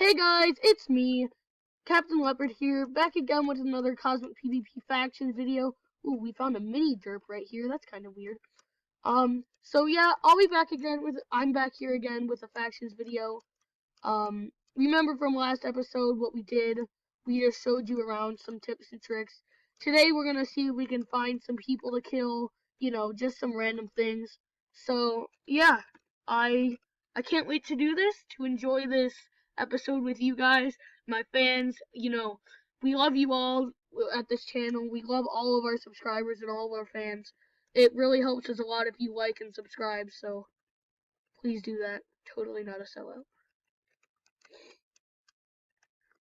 Hey guys, it's me, Captain Leopard here, back again with another Cosmic PvP Factions video. Ooh, we found a mini derp right here, that's kind of weird. So yeah, I'll be back again I'm back here again with a Factions video. Remember from last episode what we did? We just showed you around some tips and tricks. Today we're gonna see if we can find some people to kill, just some random things. So yeah, I can't wait to do this, to enjoy this episode with you guys, my fans. We love you all at this channel. We love all of our subscribers and all of our fans. It really helps us a lot if you like and subscribe, so please do that. Totally not a sellout.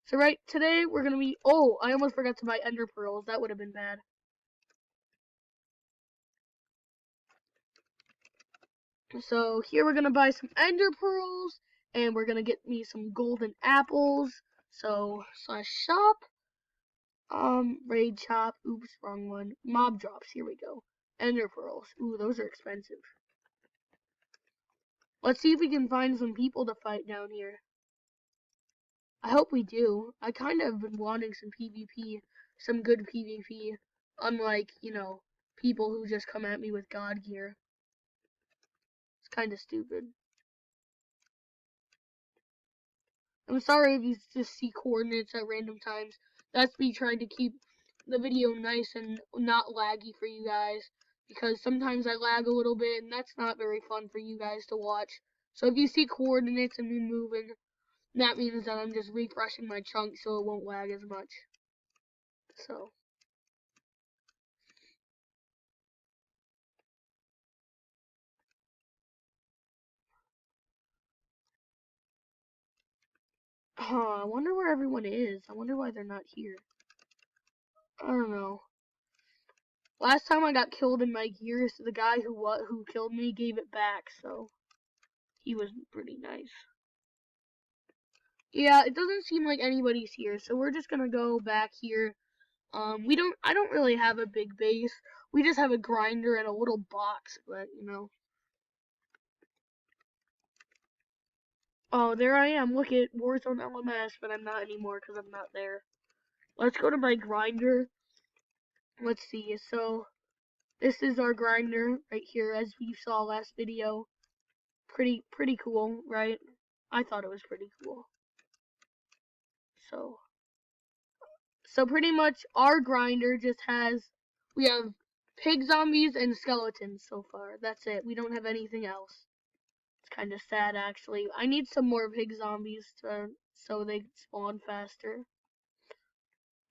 So today we're gonna be, oh, I almost forgot to buy ender pearls. That would have been bad. So here we're gonna buy some ender pearls, and we're gonna get me some golden apples. So /shop, raid shop. Oops, wrong one. Mob drops. Here we go. Ender pearls. Ooh, those are expensive. Let's see if we can find some people to fight down here. I hope we do. I kind of been wanting some PvP, some good PvP, unlike, people who just come at me with God gear. It's kind of stupid. I'm sorry if you just see coordinates at random times. That's me trying to keep the video nice and not laggy for you guys, because sometimes I lag a little bit, and that's not very fun for you guys to watch. So if you see coordinates and me moving, that means that I'm just refreshing my chunk so it won't lag as much. So. I wonder where everyone is. I wonder why they're not here. I don't know. Last time I got killed in my gears, the guy who killed me gave it back, so he was pretty nice. Yeah, it doesn't seem like anybody's here, so we're just gonna go back here. I don't really have a big base. We just have a grinder and a little box, but Oh, there I am. Look at Warzone LMS, but I'm not anymore because I'm not there. Let's go to my grinder. Let's see. So this is our grinder right here, as you saw last video. Pretty cool, right? I thought it was pretty cool. So pretty much our grinder just we have pig zombies and skeletons so far. That's it. We don't have anything else. It's kind of sad, actually. I need some more pig zombies so they spawn faster.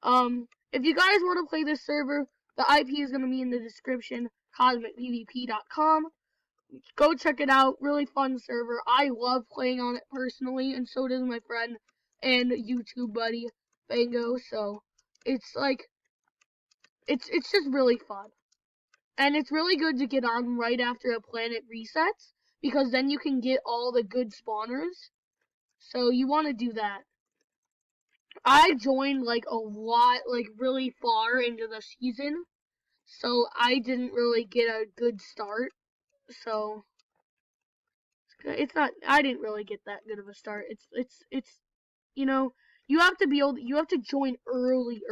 If you guys want to play this server, the IP is going to be in the description, cosmicpvp.com. Go check it out. Really fun server. I love playing on it personally, and so does my friend and YouTube buddy, Bango. So it's like, it's just really fun. And it's really good to get on right after a planet resets, because then you can get all the good spawners. So you want to do that. I joined like a lot, like really far into the season, so I didn't really get a good start. So it's not, I didn't really get that good of a start. It's you have to you have to join early,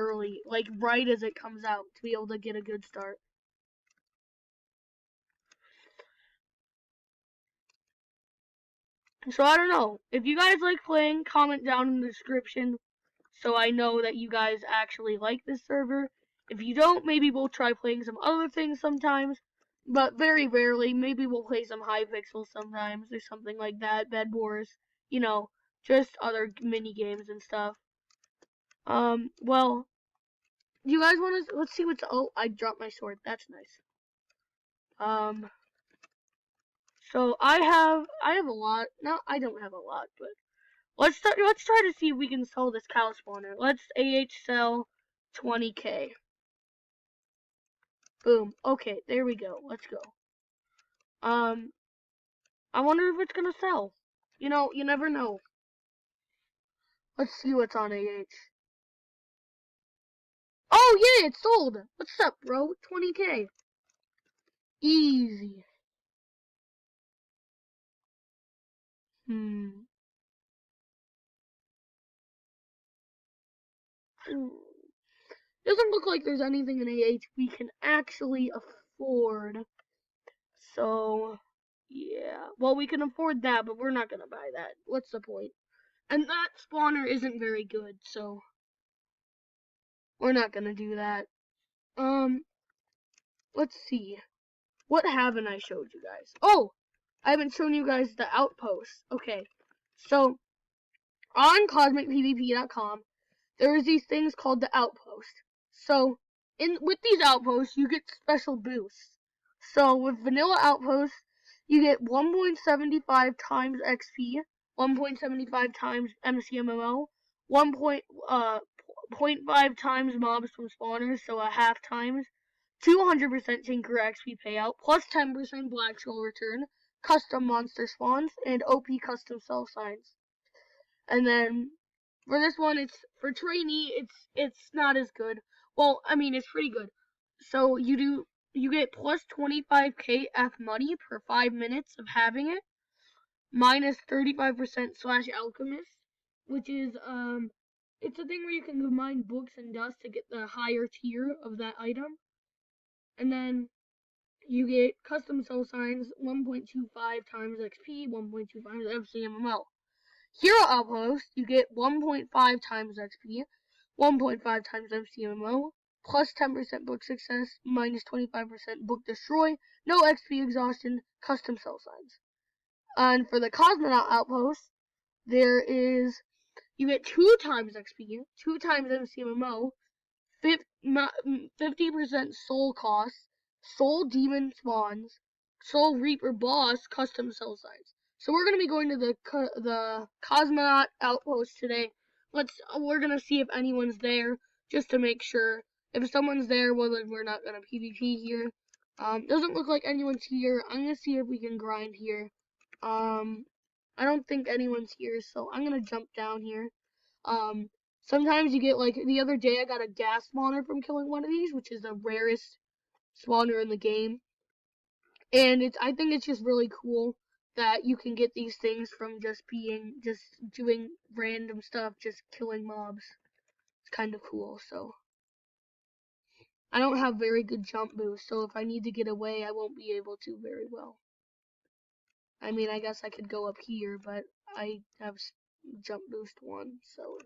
like right as it comes out to be able to get a good start. So I don't know. If you guys like playing, comment down in the description so I know that you guys actually like this server. If you don't, maybe we'll try playing some other things sometimes. But very rarely. Maybe we'll play some Hypixel sometimes or something like that. Bed Wars. Just other mini games and stuff. Well, you guys want to, let's see what's, oh, I dropped my sword. That's nice. So I have a lot. No, I don't have a lot, but let's try to see if we can sell this cow spawner. Let's sell 20k. Boom. Okay, there we go. Let's go. I wonder if it's gonna sell. You never know. Let's see what's on AH. Oh yeah, it's sold. What's up, bro? 20k. Easy. Doesn't look like there's anything in AH we can actually afford. So, yeah. Well, we can afford that, but we're not gonna buy that. What's the point? And that spawner isn't very good, so we're not gonna do that. Let's see. What haven't I showed you guys? Oh! I haven't shown you guys the outposts. Okay. So, on CosmicPvP.com, there's these things called the outpost. So, with these outposts, you get special boosts. So, with Vanilla Outposts, you get 1.75 times XP, 1.75 times MCMMO, 1.5 times mobs from spawners, so a half times, 200% Tinker XP payout, plus 10% Black Skull return, custom monster spawns, and OP custom cell signs. And then for this one, it's for trainee. It's not as good. Well, I mean, it's pretty good. So you get plus 25k F money per 5 minutes of having it, minus 35% slash alchemist, which is it's a thing where you can combine books and dust to get the higher tier of that item, and then you get custom cell signs, 1.25 times XP, 1.25 times FCMML. Hero Outpost, you get 1.5 times XP, 1.5 times MCMMO, plus 10% book success, minus 25% book destroy, no XP exhaustion, custom cell signs. And for the Cosmonaut Outpost, you get 2 times XP, 2 times MCMMO, 50% soul cost, soul demon spawns, soul reaper boss, custom cell signs. So we're gonna be going to the Cosmonaut Outpost today. We're gonna see if anyone's there, just to make sure. If someone's there, well then we're not gonna PvP here. Doesn't look like anyone's here. I'm gonna see if we can grind here. I don't think anyone's here, so I'm gonna jump down here. Sometimes you get, like, the other day I got a gas spawner from killing one of these, which is the rarest spawner in the game. And I think it's just really cool that you can get these things from just doing random stuff, just killing mobs. It's kind of cool, so. I don't have very good jump boost, so if I need to get away, I won't be able to very well. I mean, I guess I could go up here, but I have jump boost 1, so.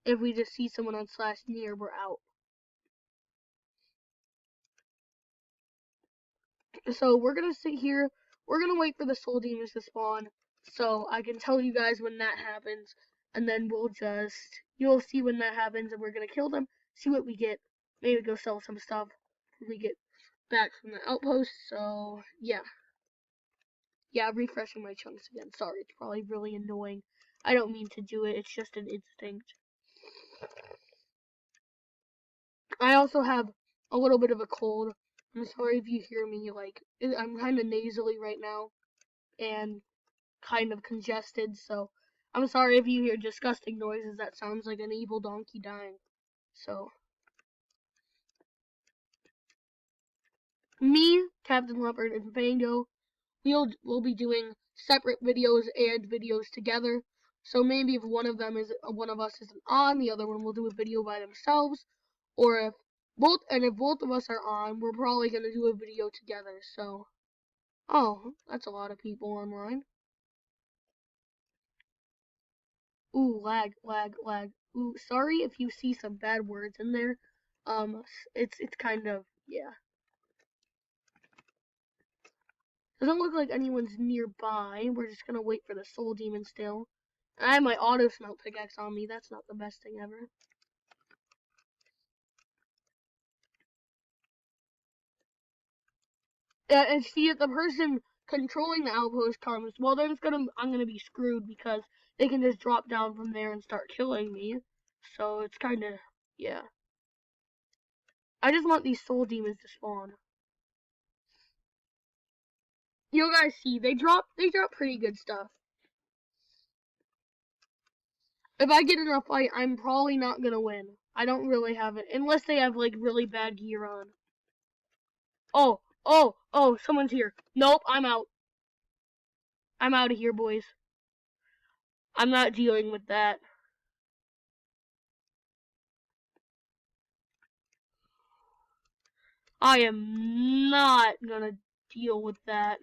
If we just see someone on /near, we're out. So we're gonna sit here. We're gonna wait for the soul demons to spawn, so I can tell you guys when that happens, and then you'll see when that happens, and we're gonna kill them, see what we get, maybe go sell some stuff when we get back from the outpost. So yeah, refreshing my chunks again. Sorry, it's probably really annoying. I don't mean to do it. It's just an instinct. I also have a little bit of a cold. I'm sorry if you hear me, like, I'm kind of nasally right now, and kind of congested, so I'm sorry if you hear disgusting noises. That sounds like an evil donkey dying. So, me, Captain Leopard, and Fango, we'll be doing separate videos and videos together. So maybe if one of us isn't on, the other one will do a video by themselves, or if both of us are on, we're probably gonna do a video together. So, oh, that's a lot of people online. Ooh, lag. Ooh, sorry if you see some bad words in there. It's kind of, yeah. Doesn't look like anyone's nearby. We're just gonna wait for the soul demon still. I have my auto smelt pickaxe on me. That's not the best thing ever. And see if the person controlling the outpost comes, well then I'm gonna be screwed because they can just drop down from there and start killing me. So it's kinda, yeah. I just want these soul demons to spawn. You guys see, they drop pretty good stuff. If I get in a fight, I'm probably not gonna win. I don't really have it, unless they have, like, really bad gear on. Oh, someone's here. Nope, I'm out. I'm out of here, boys. I'm not dealing with that. I am not gonna deal with that.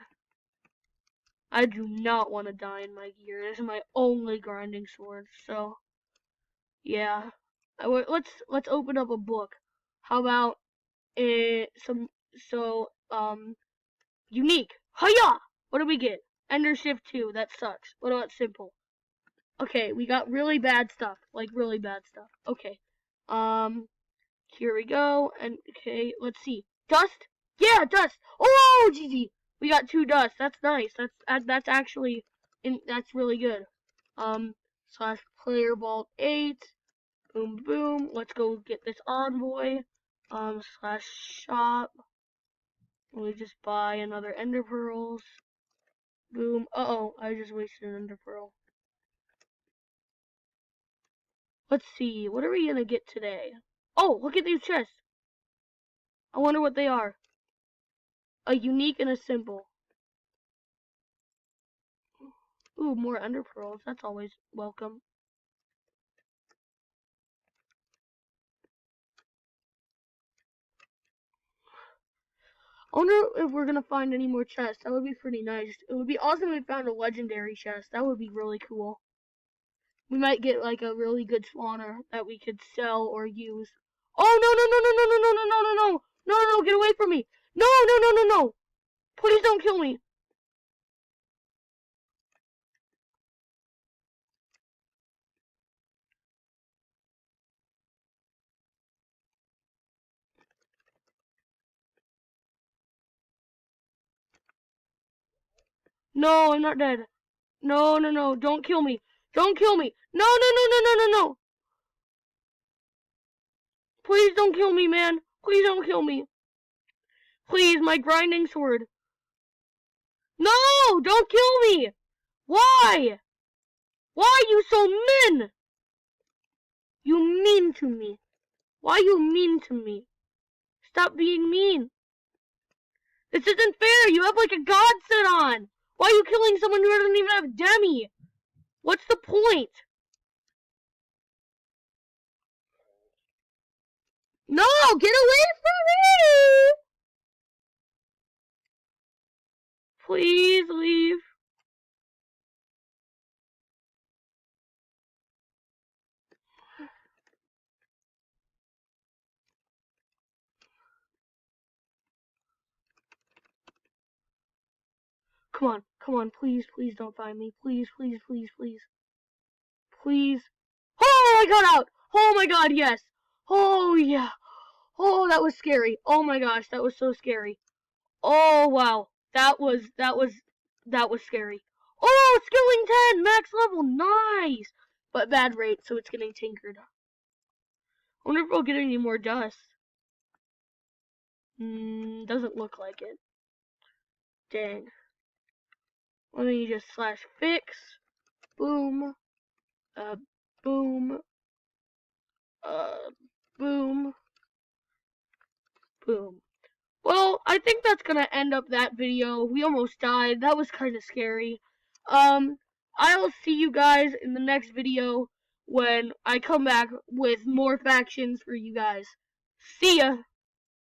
I do not want to die in my gear. This is my only grinding sword, so yeah. Let's open up a book. How about unique. Hiya! What do we get? Ender Shift 2. That sucks. What about simple? Okay, we got really bad stuff. Like really bad stuff. Okay. Here we go. And okay, let's see. Dust? Yeah, dust. Oh, GG. We got 2 dust. That's nice. That's actually that's really good. Slash player vault 8. Boom boom. Let's go get this envoy. Slash shop. Let me just buy another ender pearls. Boom. Uh-oh, I just wasted an ender pearl. Let's see, what are we gonna get today? Oh, look at these chests. I wonder what they are. A unique and a simple. Ooh, more ender pearls. That's always welcome. I wonder if we're gonna find any more chests. That would be pretty nice. It would be awesome if we found a legendary chest. That would be really cool. We might get like a really good spawner that we could sell or use. Oh no no no no no no no no no no no no no! Get away from me! No no no no no! Please don't kill me! No, I'm not dead. No, no, no, don't kill me. Don't kill me. No, no, no, no, no, no, no. Please don't kill me, man. Please don't kill me. Please, my grinding sword. No, don't kill me. Why? Why are you so mean? You mean to me. Why you mean to me? Stop being mean. This isn't fair. You have like a god set on. Why are you killing someone who doesn't even have demi? What's the point? No, get away from me! Please leave. Come on, please, please don't find me. Please, please, please, please. Please. Oh, I got out! Oh my god, yes! Oh, yeah. Oh, that was scary. Oh my gosh, that was so scary. Oh, wow. That was scary. Oh, skilling 10, max level, nice! But bad rate, so it's getting tinkered. I wonder if we'll get any more dust. Doesn't look like it. Dang. Let me just slash fix. Boom. Boom. Boom. Boom. Well, I think that's gonna end up that video. We almost died. That was kind of scary. I'll see you guys in the next video when I come back with more factions for you guys. See ya!